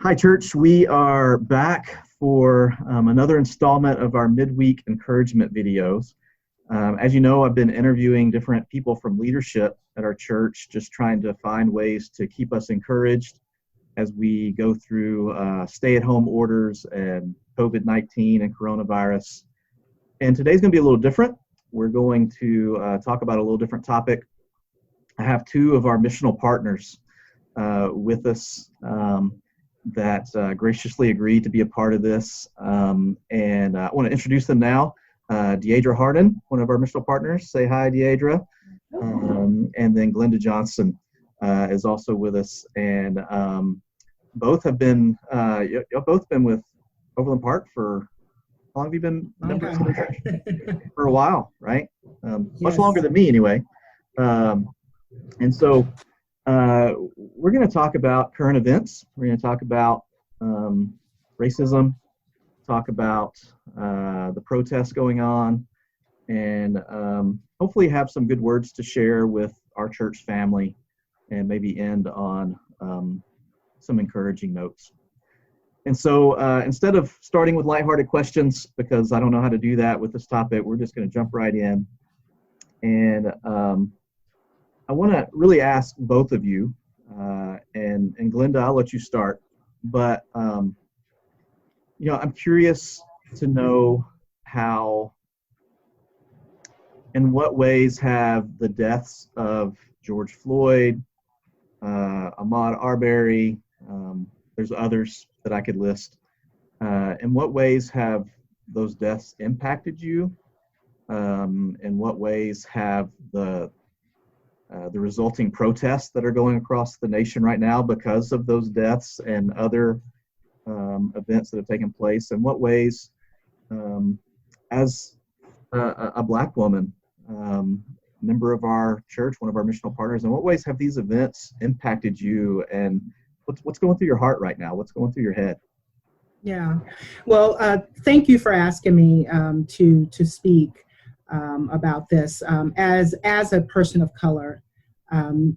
Hi, church. We are back for another installment of our Midweek Encouragement videos. As you know, I've been interviewing different people from leadership at our church, just trying to find ways to keep us encouraged as we go through stay-at-home orders and COVID-19 and coronavirus. And today's going to be a little different. We're going to talk about a little different topic. I have two of our missional partners with us that graciously agreed to be a part of this. And I want to introduce them now. Diadra Harnden, one of our missional partners. Say hi, Diadra. And then Glenda Johnson is also with us. And both have been, you've both been with Overland Park for, how long have you been members of the church? For a while, right? Much longer than me anyway. And so we're going to talk about current events. We're going to talk about racism, talk about the protests going on, and hopefully have some good words to share with our church family and maybe end on some encouraging notes. And so instead of starting with lighthearted questions, because I don't know how to do that with this topic, we're just going to jump right in. And I want to really ask both of you, and Glenda, I'll let you start, but I'm curious to know how, in what ways have the deaths of George Floyd, Ahmaud Arbery, there's others that I could list, in what ways have those deaths impacted you? In what ways have the resulting protests that are going across the nation right now because of those deaths and other events that have taken place? In what ways, as a Black woman, member of our church, one of our missional partners, in what ways have these events impacted you, and what's going through your heart right now? What's going through your head? Yeah, well, thank you for asking me to speak about this. As a person of color,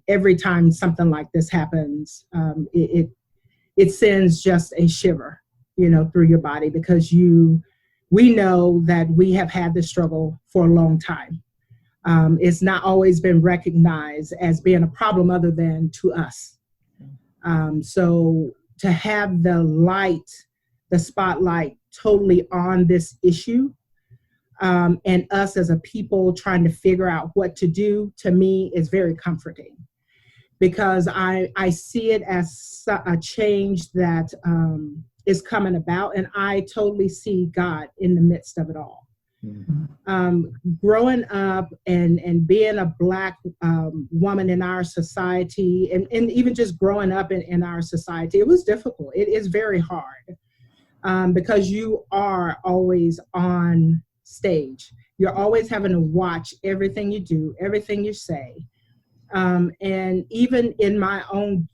every time something like this happens, it sends just a shiver, through your body, because we know that we have had this struggle for a long time. It's not always been recognized as being a problem other than to us. So to have the spotlight totally on this issue, and us as a people trying to figure out what to do, to me is very comforting, because I see it as a change that is coming about, and I totally see God in the midst of it all. Growing up and being a Black woman in our society, and even just growing up in our society, it was difficult. It is very hard, because you are always on stage. You're always having to watch everything you do, everything you say. And even in my own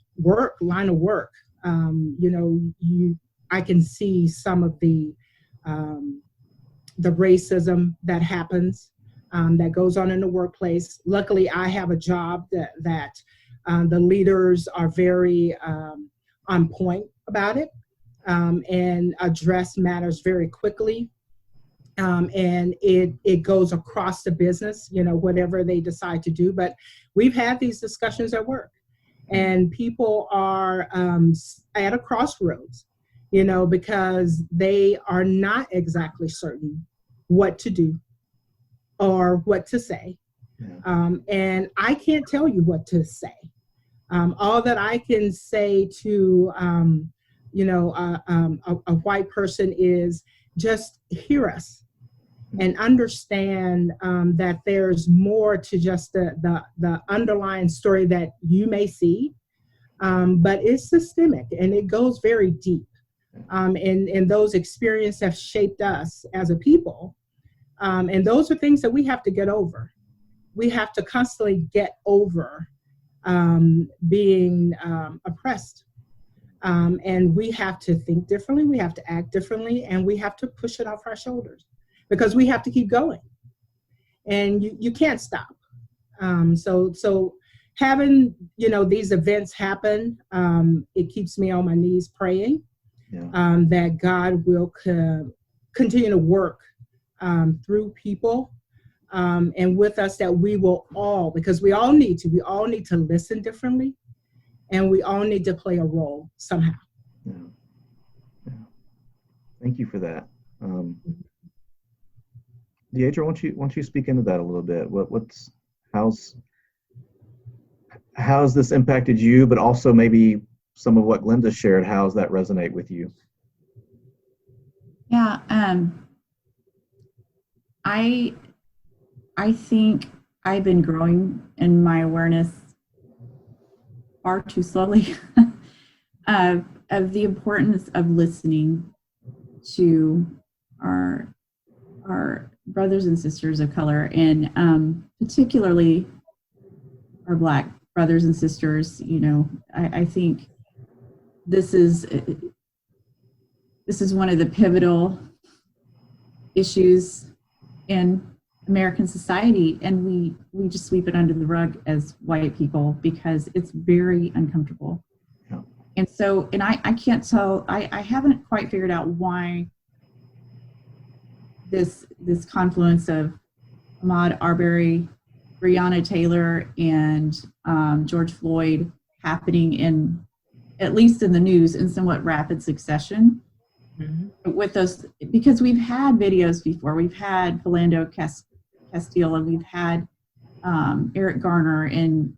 line of work, I can see some of the racism that happens, that goes on in the workplace. Luckily, I have a job that the leaders are very on point about it, and address matters very quickly. And it goes across the business, whatever they decide to do. But we've had these discussions at work, and people are at a crossroads, because they are not exactly certain what to do or what to say. And I can't tell you what to say. All that I can say to, a white person is just hear us and understand that there's more to just the underlying story that you may see, but it's systemic and it goes very deep. And those experiences have shaped us as a people. And those are things that we have to get over. We have to constantly get over being oppressed. And we have to think differently, we have to act differently, and we have to push it off our shoulders, because we have to keep going. And you can't stop. So having, these events happen, it keeps me on my knees praying, that God will continue to work through people and with us, that we will all, because we all need to listen differently, and we all need to play a role somehow. Yeah. Yeah. Thank you for that. Diadra, why don't you speak into that a little bit? How's this impacted you, but also maybe some of what Glenda shared, how does that resonate with you? Yeah, I think I've been growing in my awareness far too slowly of the importance of listening to our brothers and sisters of color, and particularly our Black brothers and sisters. I think this is one of the pivotal issues in American society, and we just sweep it under the rug as white people because it's very uncomfortable. Yeah. And so, I can't tell, I haven't quite figured out why this confluence of Ahmaud Arbery, Breonna Taylor, and George Floyd happening at least in the news in somewhat rapid succession. Mm-hmm. With those, because we've had videos before, we've had Philando Castile, and we've had Eric Garner and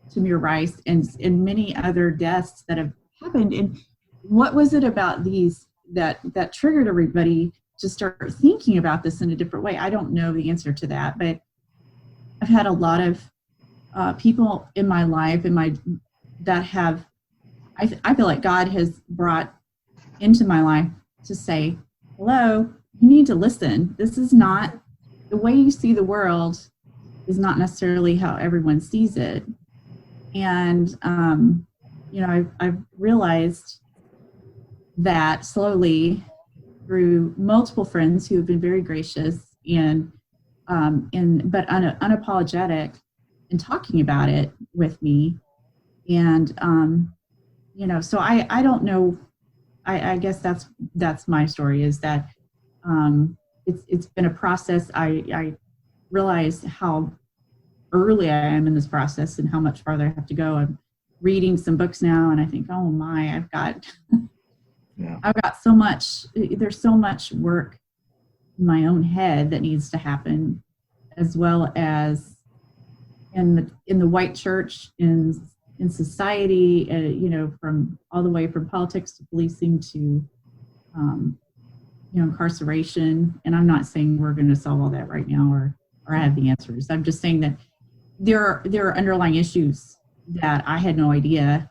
Tamir Rice and many other deaths that have happened. And what was it about these that triggered everybody to start thinking about this in a different way? I don't know the answer to that, but I've had a lot of people in my life that have, I feel like God has brought into my life to say, hello, you need to listen. This is not the way you see the world, is not necessarily how everyone sees it. And I've realized that slowly through multiple friends who have been very gracious and unapologetic in talking about it with me. And so I don't know. I guess that's my story, is that it's been a process. I realize how early I am in this process and how much farther I have to go. I'm reading some books now, and I think, oh my, I've got so much. There's so much work in my own head that needs to happen, as well as in the white church, in society, from all the way from politics to policing to incarceration. And I'm not saying we're going to solve all that right now or have the answers. I'm just saying that there are underlying issues that I had no idea.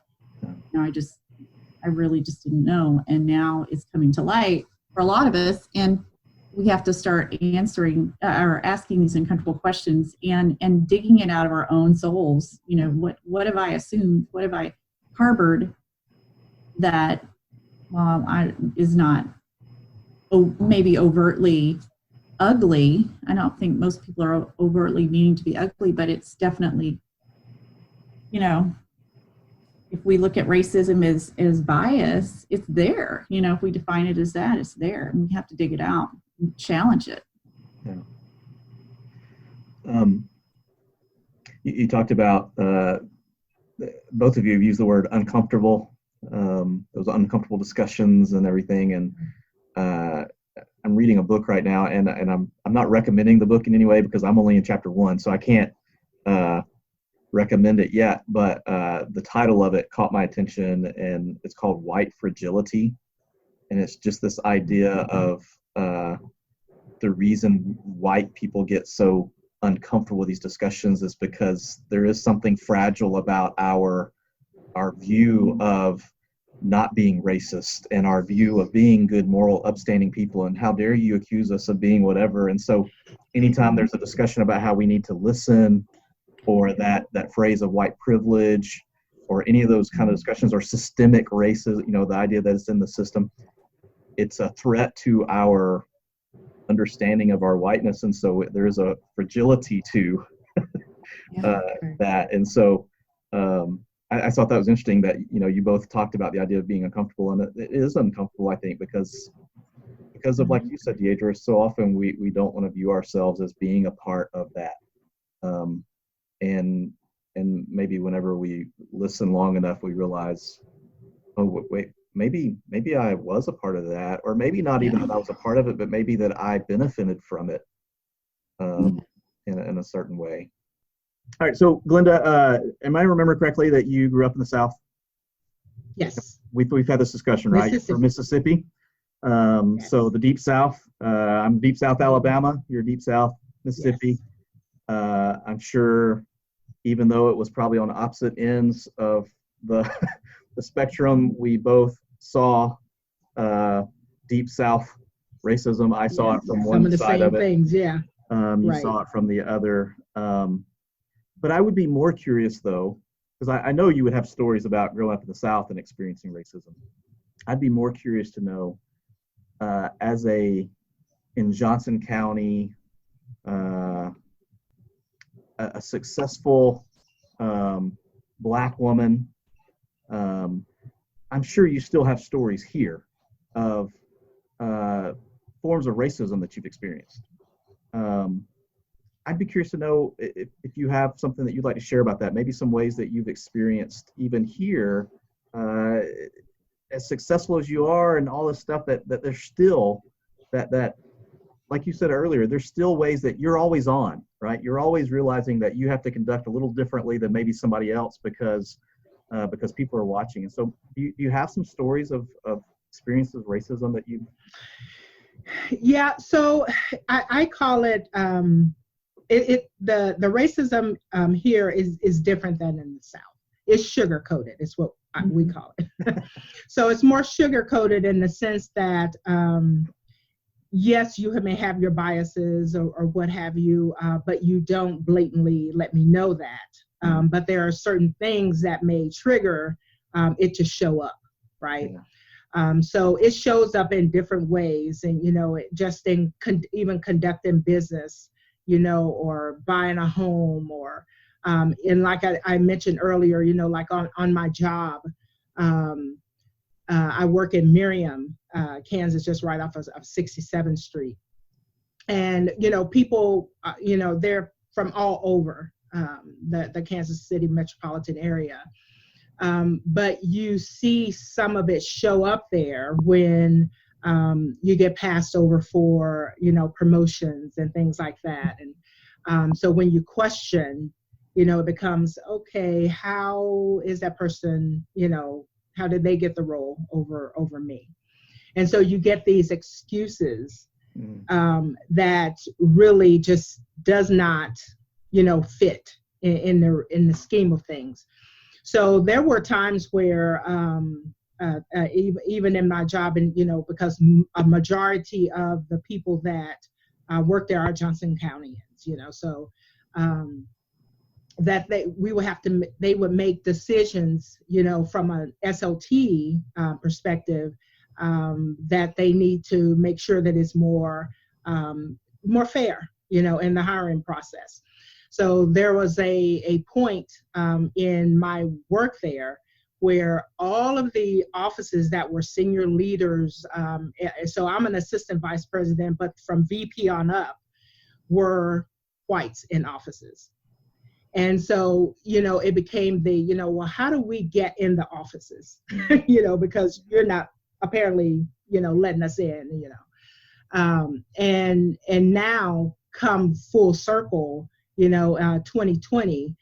I really just didn't know, and now it's coming to light for a lot of us, and we have to start answering or asking these uncomfortable questions and digging it out of our own souls. What have I assumed? What have I harbored that is not maybe overtly ugly? I don't think most people are overtly meaning to be ugly, but it's definitely, if we look at racism as bias, it's there. If we define it as that, it's there, and we have to dig it out and challenge it. Yeah. You talked about, both of you have used the word uncomfortable, those uncomfortable discussions and everything. And I'm reading a book right now, and I'm not recommending the book in any way because I'm only in chapter 1, so I can't recommend it yet. But the title of it caught my attention, and it's called White Fragility. And it's just this idea of the reason white people get so uncomfortable with these discussions is because there is something fragile about our view of not being racist and our view of being good, moral, upstanding people, and how dare you accuse us of being whatever. And so anytime there's a discussion about how we need to listen, or that phrase of white privilege, or any of those kind of discussions, or systemic racism, the idea that it's in the system, it's a threat to our understanding of our whiteness. And so there is a fragility to that. And so I thought that was interesting that, you both talked about the idea of being uncomfortable, and it is uncomfortable, I think, because of, like you said, Diadra, so often we don't want to view ourselves as being a part of that. And maybe whenever we listen long enough, we realize, oh, wait, maybe I was a part of that, or maybe not even that I was a part of it, but maybe that I benefited from it in a certain way. All right, so Glenda, am I remember correctly that you grew up in the South? Yes. We've had this discussion, right? Mississippi. From Mississippi. Yes. So the Deep South. I'm Deep South Alabama. You're Deep South Mississippi. Yes. I'm sure, even though it was probably on opposite ends of the the spectrum, we both saw Deep South racism. I saw it from one side of it. Things, yeah. You saw it from the other. But I would be more curious, though, because I know you would have stories about growing up in the South and experiencing racism. I'd be more curious to know, in Johnson County, a successful Black woman, I'm sure you still have stories here of forms of racism that you've experienced. I'd be curious to know if you have something that you'd like to share about that, maybe some ways that you've experienced even here, as successful as you are and all this stuff, that there's still that, like you said earlier, there's still ways that you're always on, right? You're always realizing that you have to conduct a little differently than maybe somebody else because people are watching. And so do you have some stories of experiences of racism that you? Yeah, so I call it, the racism here is different than in the South. It's sugar coated, is what we call it. So it's more sugar coated in the sense that, yes, you may have your biases or what have you, but you don't blatantly let me know that. But there are certain things that may trigger it to show up, right? Yeah. So it shows up in different ways, and just in even conducting business, or buying a home, or and like I mentioned earlier, like on my job, I work in Miriam, Kansas, just right off of 67th Street, and people, they're from all over the Kansas City metropolitan area. But you see some of it show up there when you get passed over for, promotions and things like that. And so when you question, it becomes, okay, how is that person, how did they get the role over me? And so you get these excuses that really just does not, fit in the scheme of things. So there were times where even in my job, and because a majority of the people that work there are Johnson Countyans, so that they would make decisions, from an SLT perspective, that they need to make sure that it's more fair, in the hiring process. So there was a point in my work there where all of the offices that were senior leaders, so I'm an assistant vice president, but from VP on up, were whites in offices. And so, it became well, how do we get in the offices? Because you're not apparently, letting us in, and now come full circle, 2020,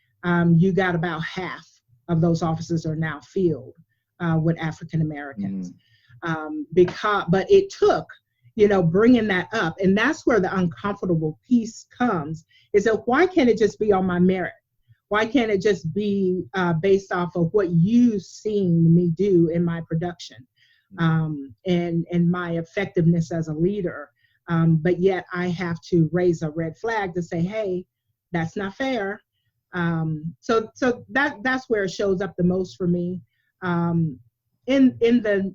you got about half of those offices are now filled with African Americans. But it took, bringing that up, and that's where the uncomfortable piece comes, is that why can't it just be on my merit? Why can't it just be based off of what you've seen me do in my production and my effectiveness as a leader? But yet I have to raise a red flag to say, hey, that's not fair. So that's where it shows up the most for me. In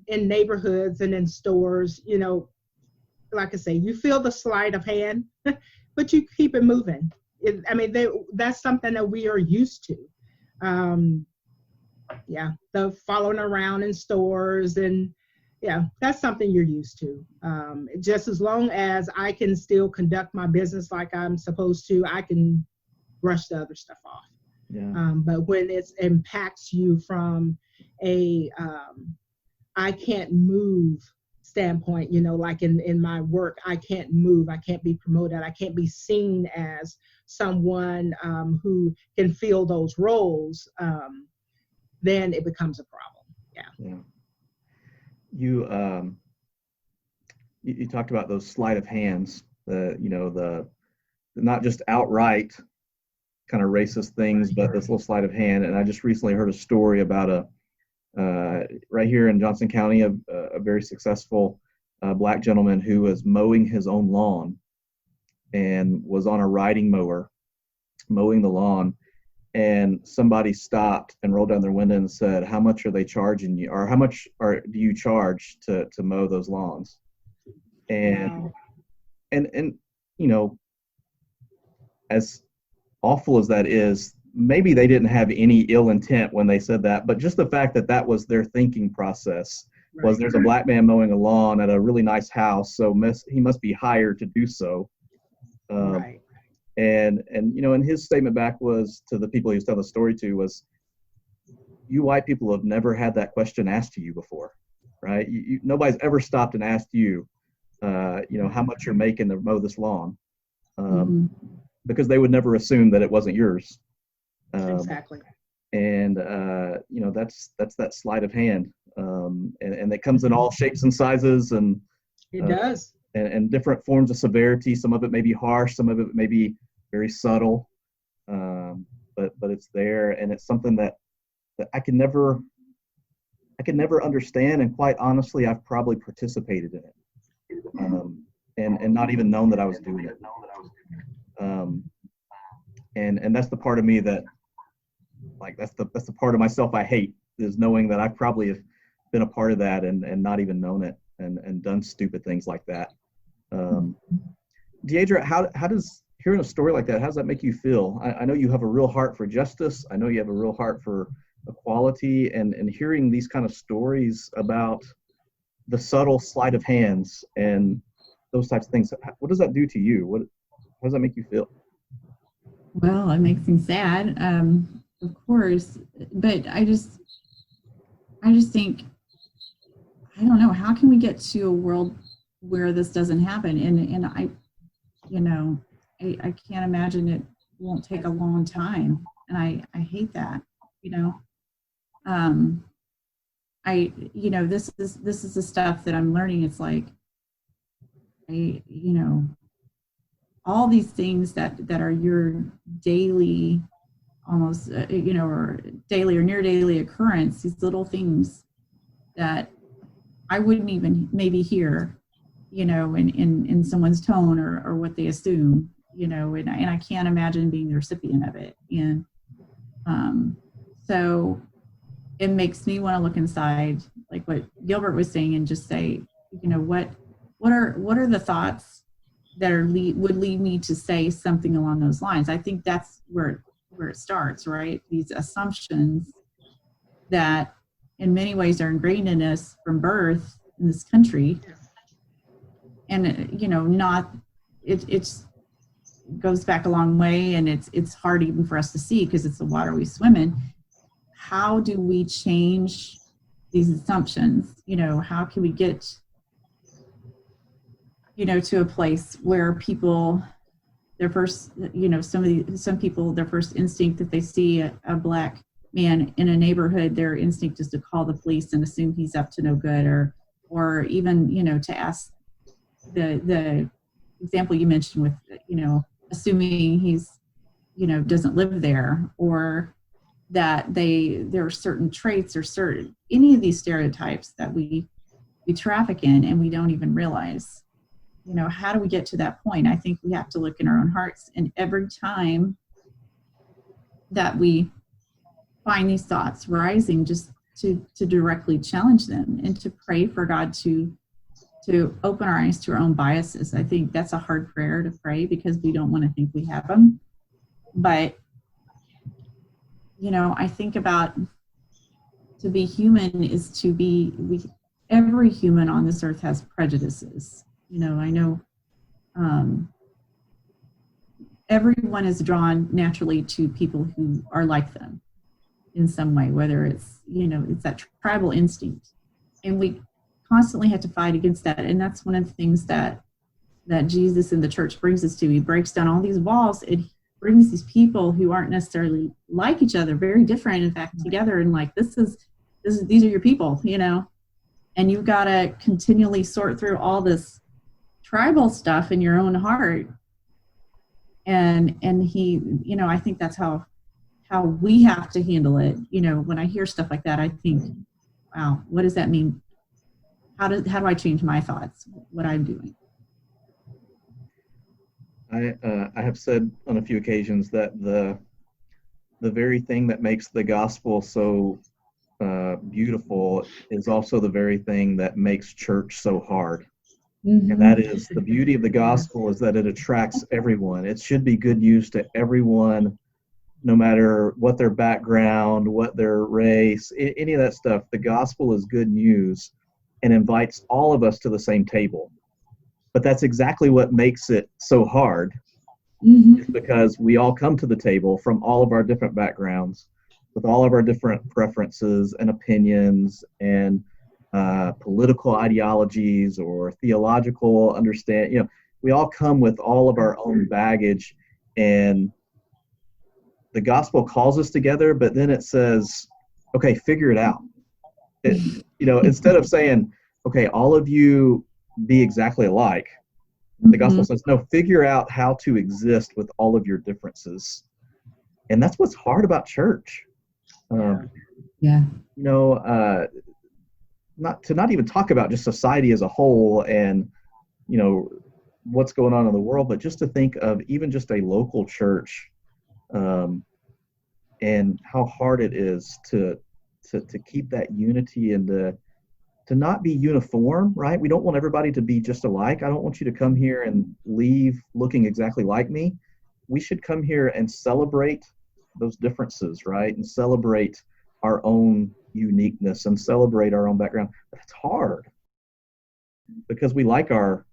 neighborhoods and in stores, like I say, you feel the sleight of hand, but you keep it moving. that's something that we are used to. The following around in stores, and that's something you're used to. Just as long as I can still conduct my business like I'm supposed to, I can brush the other stuff off. But when it impacts you from a I can't move standpoint, like in my work, I can't move, I can't be promoted, I can't be seen as someone who can fill those roles, then it becomes a problem. You talked about those sleight of hands, the not just outright kind of racist things, but this little sleight of hand. And I just recently heard a story about right here in Johnson County, a very successful black gentleman who was mowing his own lawn and was on a riding mower mowing the lawn, and somebody stopped and rolled down their window and said, "How much are they charging you, or how much do you charge to mow those lawns?" And and as awful as that is, maybe they didn't have any ill intent when they said that, but just the fact that that was their thinking process was, there's a black man mowing a lawn at a really nice house, so he must be hired to do so. And and his statement back was, to the people he was telling the story to, was, you white people have never had that question asked to you before, right? Nobody's ever stopped and asked you, how much you're making to mow this lawn, because they would never assume that it wasn't yours. Exactly. And that's that sleight of hand, and it comes in all shapes and sizes, and it does, and different forms of severity. Some of it may be harsh, some of it may be very subtle, but it's there, and it's something that I can never understand. And quite honestly, I've probably participated in it, and not even known that I was doing it. And that's the part of me that, like, that's the part of myself I hate, is knowing that I probably have been a part of that and not even known it, and done stupid things like that. Diadra, how does hearing a story like that, how does that make you feel? I know you have a real heart for justice. I know you have a real heart for equality, and hearing these kind of stories about the subtle sleight of hands and those types of things, what does that do to you? How does that make you feel? Well, it makes me sad, of course, but I just think, I don't know, how can we get to a world where this doesn't happen? And I can't imagine it won't take a long time, and I hate that. This is the stuff that I'm learning. It's like, all these things that are your daily, almost, or daily or near daily occurrence, these little things that I wouldn't even maybe hear, in someone's tone or what they assume, and I can't imagine being the recipient of it. And so it makes me want to look inside, like what Gilbert was saying, and just say, what are the thoughts that would lead me to say something along those lines? I think that's where it starts, right? These assumptions that in many ways are ingrained in us from birth in this country. And it goes back a long way, and it's hard even for us to see because it's the water we swim in. How do we change these assumptions? How can we get to a place where people, their first, some people, their first instinct that they see a black man in a neighborhood, their instinct is to call the police and assume he's up to no good, or even, to ask the example you mentioned with, assuming he's, doesn't live there, or that there are certain traits or any of these stereotypes that we traffic in and we don't even realize. How do we get to that point? I think we have to look in our own hearts, and every time that we find these thoughts rising, just to directly challenge them and to pray for God to open our eyes to our own biases. I think that's a hard prayer to pray because we don't want to think we have them. But, you know, I think about to be human is to be, every human on this earth has prejudices. You know, I know everyone is drawn naturally to people who are like them in some way, whether it's, you know, it's that tribal instinct. And we constantly have to fight against that. And that's one of the things that Jesus and the church brings us to. He breaks down all these walls and he brings these people who aren't necessarily like each other, very different, in fact, together. And like, these are your people, you know, and you've got to continually sort through all this tribal stuff in your own heart. And he, you know, I think that's how we have to handle it. You know, when I hear stuff like that, I think, wow, what does that mean? How do I change my thoughts, what I'm doing? I have said on a few occasions that the very thing that makes the gospel so beautiful is also the very thing that makes church so hard. Mm-hmm. And that is the beauty of the gospel is that it attracts everyone. It should be good news to everyone, no matter what their background, what their race, any of that stuff. The gospel is good news and invites all of us to the same table. But that's exactly what makes it so hard, is because we all come to the table from all of our different backgrounds, with all of our different preferences and opinions and political ideologies or theological understanding. You know, we all come with all of our own baggage, and the gospel calls us together, but then it says, okay, figure it out. You know, instead of saying, okay, all of you be exactly alike, the gospel says, no, figure out how to exist with all of your differences. And that's what's hard about church. You know, not even talk about just society as a whole and, you know, what's going on in the world, but just to think of even just a local church and how hard it is to keep that unity and to not be uniform, right? We don't want everybody to be just alike. I don't want you to come here and leave looking exactly like me. We should come here and celebrate those differences, right? And celebrate our own uniqueness and celebrate our own background. But it's hard because we like our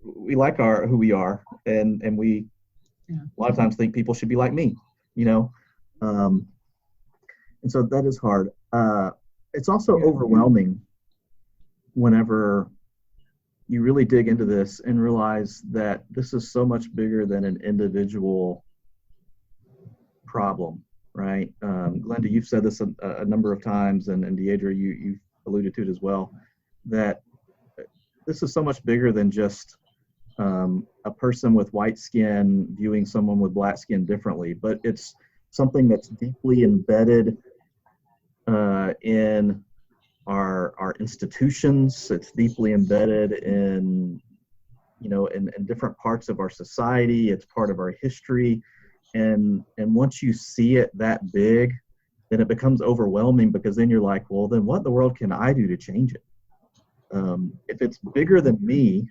who we are, and we a lot of times think people should be like me, you know. And so that is hard. It's also overwhelming whenever you really dig into this and realize that this is so much bigger than an individual problem, right? Glenda, you've said this a number of times, and Diadra, you've alluded to it as well, that this is so much bigger than just a person with white skin viewing someone with black skin differently, but it's something that's deeply embedded in our institutions. It's deeply embedded in, you know, in different parts of our society. It's part of our history. And once you see it that big, then it becomes overwhelming, because then you're like, well, then what in the world can I do to change it? If it's bigger than me,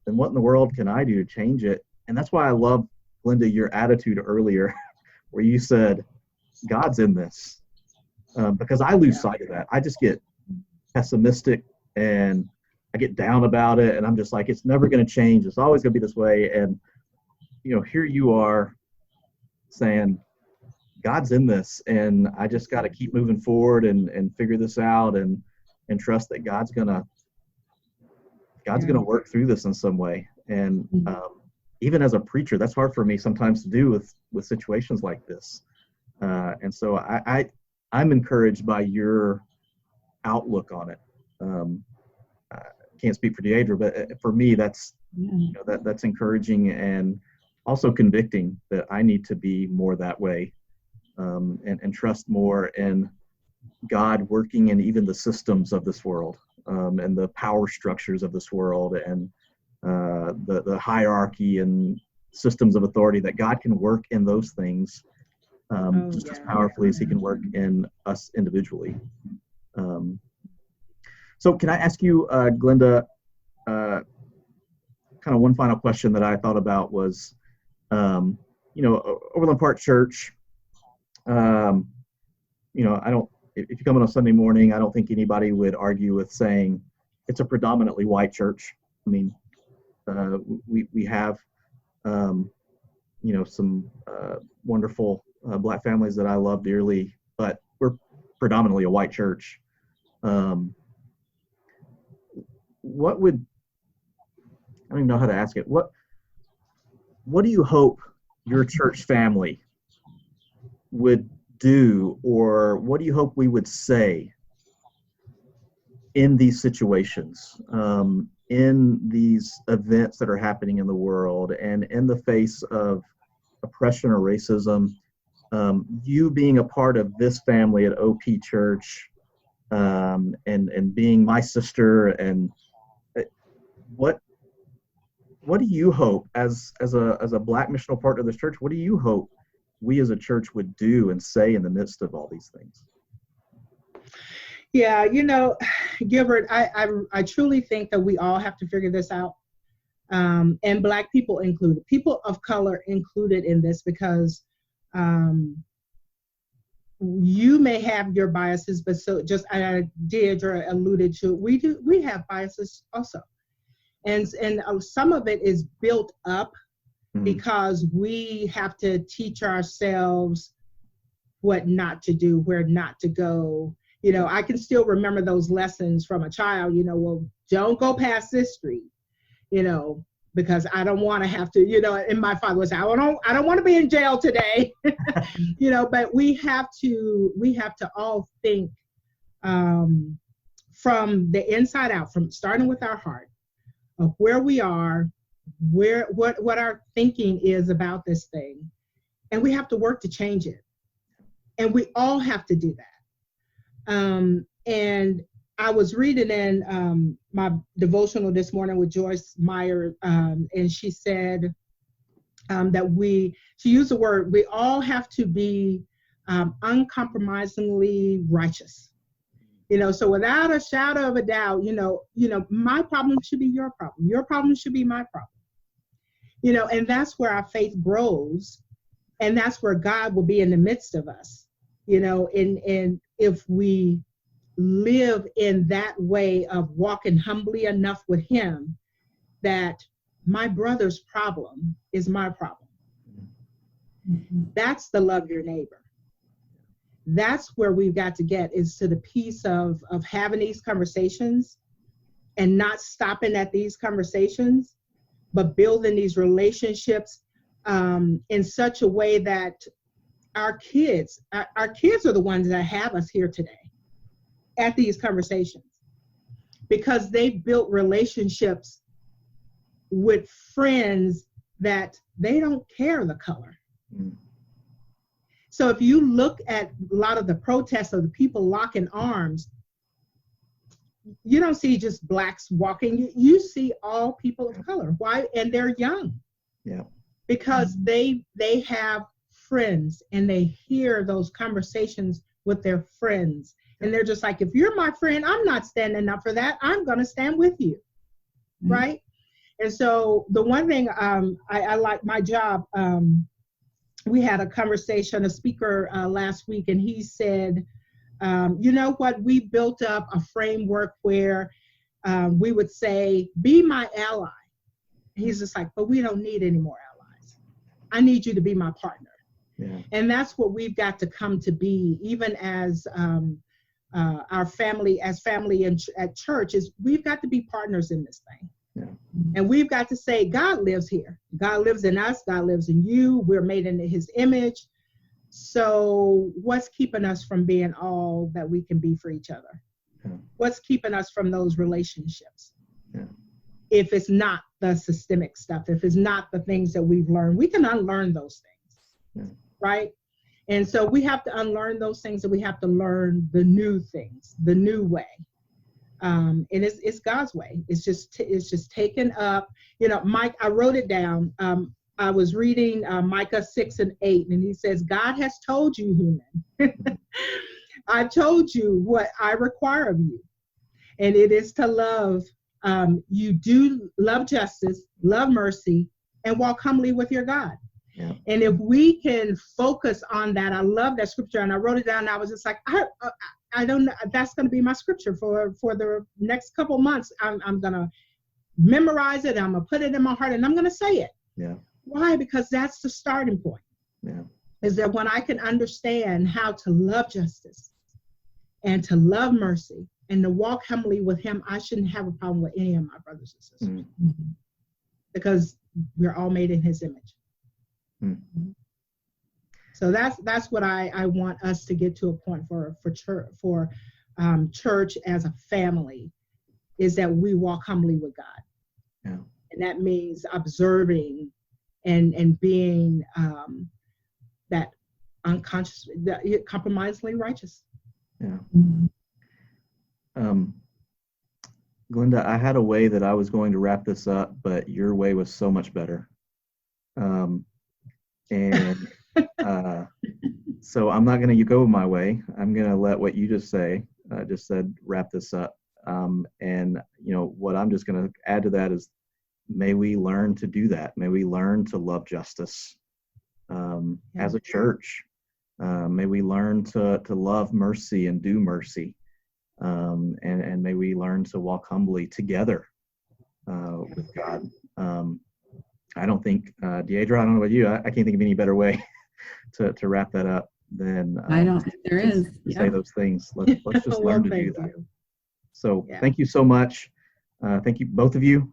then what in the world can I do to change it? And that's why I love, Glenda, your attitude earlier where you said, God's in this. Because I lose sight of that. I just get pessimistic and I get down about it, and I'm just like, it's never going to change. It's always going to be this way. And, you know, here you are saying, God's in this, and I just got to keep moving forward and figure this out and trust that God's gonna work through this in some way. And even as a preacher, that's hard for me sometimes to do with situations like this. And so I'm encouraged by your outlook on it. I can't speak for Diadra, but for me, that's you know, that's encouraging and also convicting that I need to be more that way, and trust more in God working in even the systems of this world, and the power structures of this world, and the hierarchy and systems of authority, that God can work in those things just as powerfully as he can work in us individually. So can I ask you, Glenda, kind of one final question that I thought about was, Overland Park Church, if you come on a Sunday morning, I don't think anybody would argue with saying it's a predominantly white church. I mean, we have, some wonderful Black families that I love dearly, but we're predominantly a white church. I don't even know how to ask it. What do you hope your church family would do, or what do you hope we would say in these situations, in these events that are happening in the world, and in the face of oppression or racism, you being a part of this family at OP Church, and being my sister, and what do you hope as a Black missional partner of this church? What do you hope we as a church would do and say in the midst of all these things? Yeah, Gilbert, I truly think that we all have to figure this out, and Black people included, people of color included in this, because you may have your biases, but so just Diadra alluded to, we have biases also, and some of it is built up because we have to teach ourselves what not to do, where not to go. I can still remember those lessons from a child, well, don't go past this street, because I don't want to have to, and my father was, I don't want to be in jail today, but we have to all think from the inside out, from starting with our heart of where we are, what our thinking is about this thing, and we have to work to change it, and we all have to do that. And I was reading in my devotional this morning with Joyce Meyer, and she said that she used the word, we all have to be uncompromisingly righteous. So without a shadow of a doubt, my problem should be your problem. Your problem should be my problem. And that's where our faith grows, and that's where God will be in the midst of us. And if we live in that way of walking humbly enough with him, that my brother's problem is my problem. Mm-hmm. That's the love your neighbor. That's where we've got to get, is to the piece of having these conversations and not stopping at these conversations, but building these relationships in such a way that our kids are the ones that have us here today at these conversations, because they've built relationships with friends that they don't care the color. Mm. So if you look at a lot of the protests of the people locking arms, you don't see just Blacks walking, you see all people of color. Why? And they're young. Yeah. Because they have friends, and they hear those conversations with their friends, and they're just like, if you're my friend, I'm not standing up for that, I'm going to stand with you. Mm-hmm. Right? And so the one thing I like my job, we had a conversation, a speaker last week, and he said, we built up a framework where we would say, be my ally. He's just like, but we don't need any more allies. I need you to be my partner. Yeah. And that's what we've got to come to be, even as our family, at church, is we've got to be partners in this thing. Yeah. And we've got to say, God lives here. God lives in us. God lives in you. We're made in his image. So what's keeping us from being all that we can be for each other? Yeah. What's keeping us from those relationships? Yeah. If it's not the systemic stuff, if it's not the things that we've learned, we can unlearn those things. Yeah. Right? And so we have to unlearn those things, and we have to learn the new things, the new way. And it's God's way. It's just taken up. Mike, I wrote it down. I was reading Micah 6:8, and he says, God has told you, human, I've told you what I require of you. And it is to love. You do love justice, love mercy, and walk humbly with your God. Yeah. And if we can focus on that, I love that scripture, and I wrote it down, and I was just like, I don't know, that's going to be my scripture for the next couple months. I'm going to memorize it, I'm going to put it in my heart, and I'm going to say it. Yeah. Why? Because that's the starting point. Yeah. Is that when I can understand how to love justice and to love mercy and to walk humbly with him, I shouldn't have a problem with any of my brothers and sisters. Mm-hmm. Because we're all made in his image. Mm-hmm. So that's what I want us to get to a point for church as a family, is that we walk humbly with God. Yeah. And that means observing and being that unconscious, that compromisingly righteous. Yeah. Glenda, I had a way that I was going to wrap this up, but your way was so much better. So I'm not going to go my way. I'm going to let what you just said wrap this up. And what I'm just going to add to that is, may we learn to do that. May we learn to love justice as a church. May we learn to love mercy and do mercy. And may we learn to walk humbly together with God. I don't think, Diadra, I don't know about you, I can't think of any better way to wrap that up than I don't think there is. To say those things. Let's just learn to do that. So thank you so much. Thank you, both of you.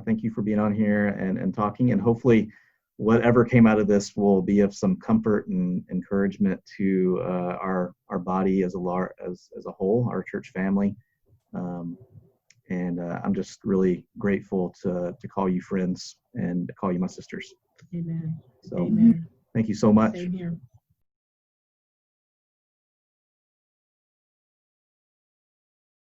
Thank you for being on here and talking. And hopefully whatever came out of this will be of some comfort and encouragement to our body as a whole, our church family. And I'm just really grateful to call you friends and to call you my sisters. Amen. So Amen. thank you so much. Same here.